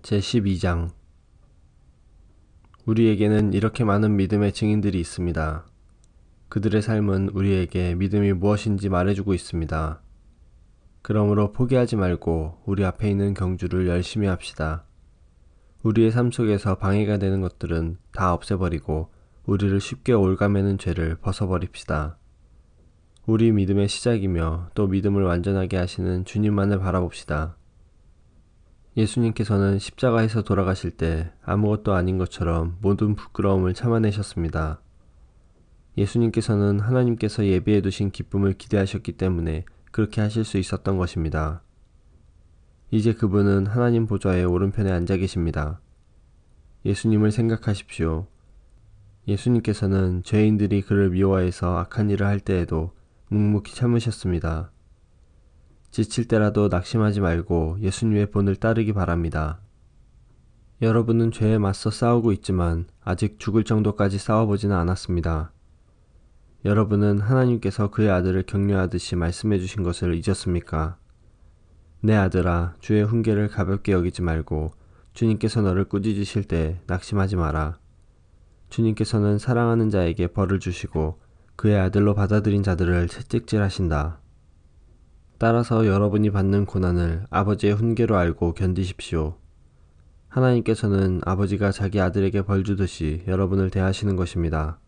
제12장 우리에게는 이렇게 많은 믿음의 증인들이 있습니다. 그들의 삶은 우리에게 믿음이 무엇인지 말해주고 있습니다. 그러므로 포기하지 말고 우리 앞에 있는 경주를 열심히 합시다. 우리의 삶 속에서 방해가 되는 것들은 다 없애버리고 우리를 쉽게 올가매는 죄를 벗어버립시다. 우리 믿음의 시작이며 또 믿음을 완전하게 하시는 주님만을 바라봅시다. 예수님께서는 십자가에서 돌아가실 때 아무것도 아닌 것처럼 모든 부끄러움을 참아내셨습니다. 예수님께서는 하나님께서 예비해 두신 기쁨을 기대하셨기 때문에 그렇게 하실 수 있었던 것입니다. 이제 그분은 하나님 보좌의 오른편에 앉아 계십니다. 예수님을 생각하십시오. 예수님께서는 죄인들이 그를 미워해서 악한 일을 할 때에도 묵묵히 참으셨습니다. 지칠 때라도 낙심하지 말고 예수님의 본을 따르기 바랍니다. 여러분은 죄에 맞서 싸우고 있지만 아직 죽을 정도까지 싸워보지는 않았습니다. 여러분은 하나님께서 그의 아들을 격려하듯이 말씀해 주신 것을 잊었습니까? 내 아들아, 주의 훈계를 가볍게 여기지 말고 주님께서 너를 꾸짖으실 때 낙심하지 마라. 주님께서는 사랑하는 자에게 벌을 주시고 그의 아들로 받아들인 자들을 채찍질하신다. 따라서 여러분이 받는 고난을 아버지의 훈계로 알고 견디십시오. 하나님께서는 아버지가 자기 아들에게 벌 주듯이 여러분을 대하시는 것입니다.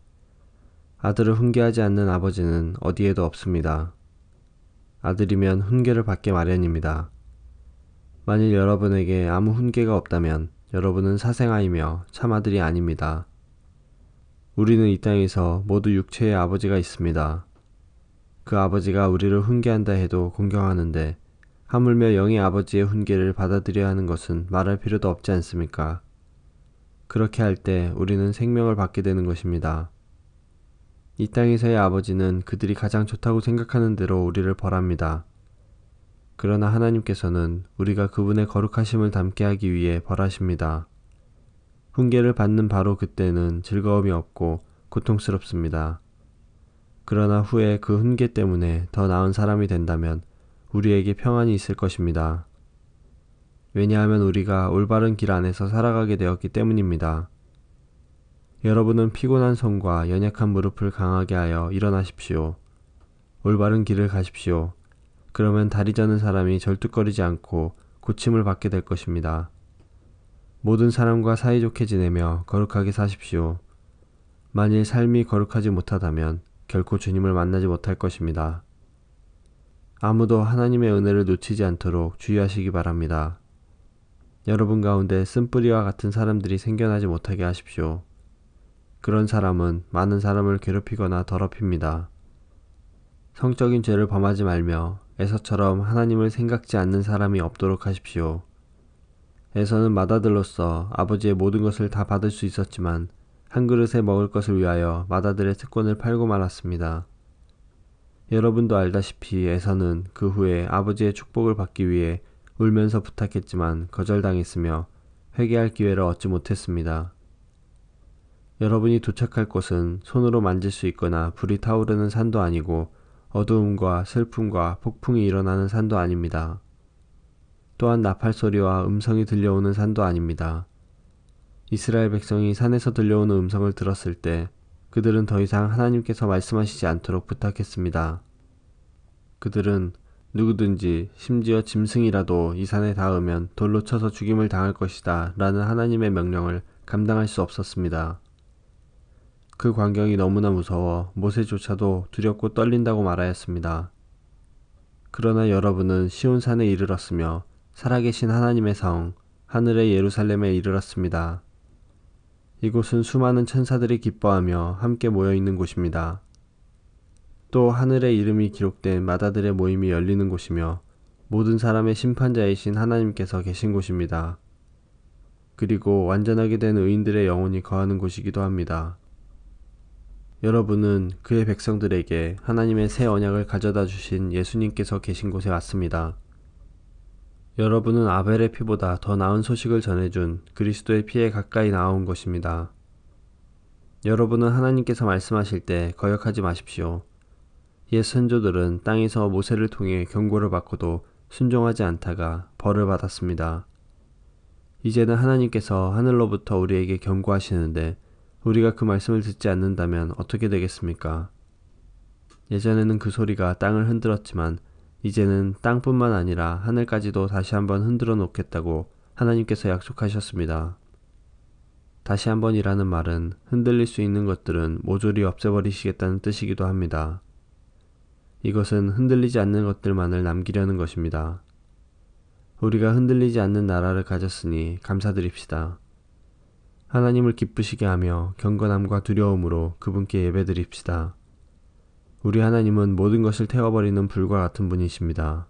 아들을 훈계하지 않는 아버지는 어디에도 없습니다. 아들이면 훈계를 받게 마련입니다. 만일 여러분에게 아무 훈계가 없다면 여러분은 사생아이며 참 아들이 아닙니다. 우리는 이 땅에서 모두 육체의 아버지가 있습니다. 그 아버지가 우리를 훈계한다 해도 공경하는데 하물며 영의 아버지의 훈계를 받아들여야 하는 것은 말할 필요도 없지 않습니까? 그렇게 할 때 우리는 생명을 받게 되는 것입니다. 이 땅에서의 아버지는 그들이 가장 좋다고 생각하는 대로 우리를 벌합니다. 그러나 하나님께서는 우리가 그분의 거룩하심을 닮게 하기 위해 벌하십니다. 훈계를 받는 바로 그때는 즐거움이 없고 고통스럽습니다. 그러나 후에 그 훈계 때문에 더 나은 사람이 된다면 우리에게 평안이 있을 것입니다. 왜냐하면 우리가 올바른 길 안에서 살아가게 되었기 때문입니다. 여러분은 피곤한 손과 연약한 무릎을 강하게 하여 일어나십시오. 올바른 길을 가십시오. 그러면 다리 저는 사람이 절뚝거리지 않고 고침을 받게 될 것입니다. 모든 사람과 사이좋게 지내며 거룩하게 사십시오. 만일 삶이 거룩하지 못하다면 결코 주님을 만나지 못할 것입니다. 아무도 하나님의 은혜를 놓치지 않도록 주의하시기 바랍니다. 여러분 가운데 쓴뿌리와 같은 사람들이 생겨나지 못하게 하십시오. 그런 사람은 많은 사람을 괴롭히거나 더럽힙니다. 성적인 죄를 범하지 말며 에서처럼 하나님을 생각지 않는 사람이 없도록 하십시오. 에서는 맏아들로서 아버지의 모든 것을 다 받을 수 있었지만 한 그릇에 먹을 것을 위하여 맏아들의 특권을 팔고 말았습니다. 여러분도 알다시피 에서는 그 후에 아버지의 축복을 받기 위해 울면서 부탁했지만 거절당했으며 회개할 기회를 얻지 못했습니다. 여러분이 도착할 곳은 손으로 만질 수 있거나 불이 타오르는 산도 아니고 어두움과 슬픔과 폭풍이 일어나는 산도 아닙니다. 또한 나팔 소리와 음성이 들려오는 산도 아닙니다. 이스라엘 백성이 산에서 들려오는 음성을 들었을 때 그들은 더 이상 하나님께서 말씀하시지 않도록 부탁했습니다. 그들은 누구든지 심지어 짐승이라도 이 산에 닿으면 돌로 쳐서 죽임을 당할 것이다 라는 하나님의 명령을 감당할 수 없었습니다. 그 광경이 너무나 무서워 모세조차도 두렵고 떨린다고 말하였습니다. 그러나 여러분은 시온산에 이르렀으며 살아계신 하나님의 성, 하늘의 예루살렘에 이르렀습니다. 이곳은 수많은 천사들이 기뻐하며 함께 모여있는 곳입니다. 또 하늘의 이름이 기록된 맏아들의 모임이 열리는 곳이며 모든 사람의 심판자이신 하나님께서 계신 곳입니다. 그리고 완전하게 된 의인들의 영혼이 거하는 곳이기도 합니다. 여러분은 그의 백성들에게 하나님의 새 언약을 가져다 주신 예수님께서 계신 곳에 왔습니다. 여러분은 아벨의 피보다 더 나은 소식을 전해준 그리스도의 피에 가까이 나아온 것입니다. 여러분은 하나님께서 말씀하실 때 거역하지 마십시오. 옛 선조들은 땅에서 모세를 통해 경고를 받고도 순종하지 않다가 벌을 받았습니다. 이제는 하나님께서 하늘로부터 우리에게 경고하시는데 우리가 그 말씀을 듣지 않는다면 어떻게 되겠습니까? 예전에는 그 소리가 땅을 흔들었지만 이제는 땅뿐만 아니라 하늘까지도 다시 한번 흔들어 놓겠다고 하나님께서 약속하셨습니다. 다시 한번이라는 말은 흔들릴 수 있는 것들은 모조리 없애버리시겠다는 뜻이기도 합니다. 이것은 흔들리지 않는 것들만을 남기려는 것입니다. 우리가 흔들리지 않는 나라를 가졌으니 감사드립시다. 하나님을 기쁘시게 하며 경건함과 두려움으로 그분께 예배드립시다. 우리 하나님은 모든 것을 태워버리는 불과 같은 분이십니다.